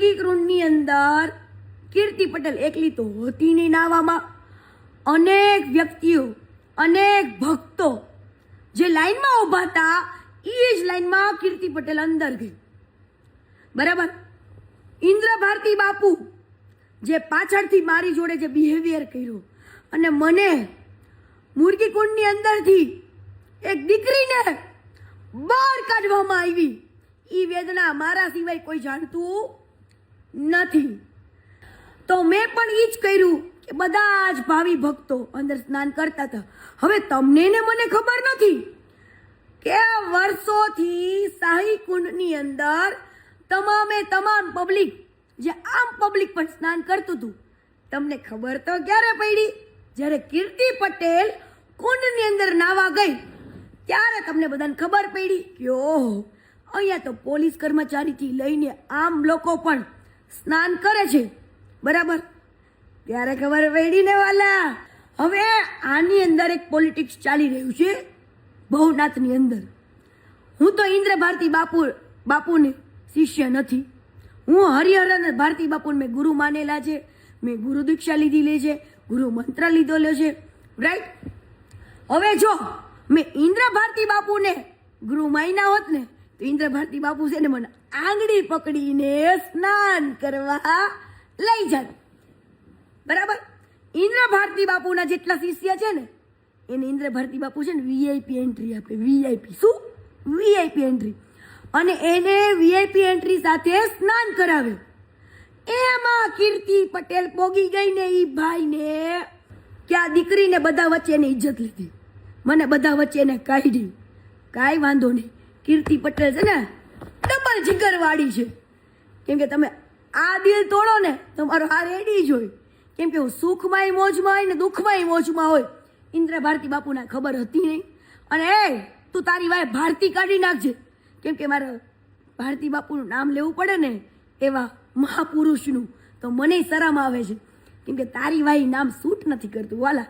મુરગી કુંડની અંદર કીર્તિ પટેલ એકલી તો હોતી નહીં નાવામાં. અનેક વ્યક્તિઓ, અનેક ભક્તો જે લાઈનમાં ઊભા હતા એ જ લાઈનમાં કીર્તિ પટેલ અંદર ગઈ. બરાબર. ઇન્દ્ર ભારતી બાપુ જે પાછળથી મારી જોડે જે બિહેવિયર કર્યું અને મને મુરગી કુંડની અંદરથી એક દીકરીને બહાર કાઢવામાં આવી, એ વેદના મારા સિવાય કોઈ જાણતું નથી. તો મેં પણ એ જ કર્યું કે બધા જ ભાવિ ભક્તો અંદર સ્નાન કરતા હતા. હવે તમને ને મને ખબર નથી કે વર્ષોથી શાહી કુંડની અંદર તમામ પબ્લિક જે આમ પબ્લિક પણ સ્નાન કરતું હતું. તમને ખબર તો ક્યારે પડી? જ્યારે કીર્તિ પટેલ કુંડની અંદર નાવા ગઈ ત્યારે તમને બધાને ખબર પડી કે ઓહો, અહીંયા તો પોલીસ કર્મચારીથી લઈને આમ લોકો પણ સ્નાન કરે છે. બરાબર. ત્યારે ખબર પડી ને વાલા. હવે આની અંદર એક પોલિટિક્સ ચાલી રહ્યું છે ભવનાથની અંદર. હું તો ઇન્દ્ર ભારતી બાપુને શિષ્ય નથી. હું હરિહરન ભારતી બાપુને મેં ગુરુ માનેલા છે, મેં ગુરુ દીક્ષા લીધેલી છે, ગુરુ મંત્ર લીધેલો છે. રાઈટ. હવે જો મેં ઇન્દ્ર ભારતી બાપુને ગુરુ માન્યા હોત ને તો ઇન્દ્ર ભારતી બાપુ છે ને મને આંગળી પકડીને સ્નાન કરવા લઈ જાત. બરાબર. ઇન્દ્ર ભારતી બાપુના જેટલા શિષ્ય છે ને એને ઇન્દ્ર ભારતી બાપુ છે ને વીઆઈપી એન્ટ્રી આપે. વીઆઈપી શું? VIP entry. અને એને વીઆઈપી એન્ટ્રી સાથે સ્નાન કરાવે. એમાં કીર્તિ પટેલ પોગી ગઈ ને ઈ ભાઈને કે આ દીકરીને બધા વચ્ચે એની ઇજ્જત લીધી, મને બધા વચ્ચે એને કાઢી. કાંઈ વાંધો નહીં, કીર્તિ પટેલ છે ને ડબલ જીગરવાળી છે. કેમ કે તમે આ દિલ તોડો ને તમારો આ રેડી જ હોય. કેમ કે હું સુખમાંય મોજમાં હોય ને દુઃખમાંય મોજમાં હોય. ઇન્દ્ર ભારતી બાપુને ખબર હતી નહીં. અને એ તું તારી વાય ભારતી કાઢી નાખજે. કેમ કે મારે ભારતી બાપુનું નામ લેવું પડે ને એવા મહાપુરુષનું, તો મને શરમ આવે છે. કેમ કે તારી વાય નામ સૂટ નથી કરતું વાલા.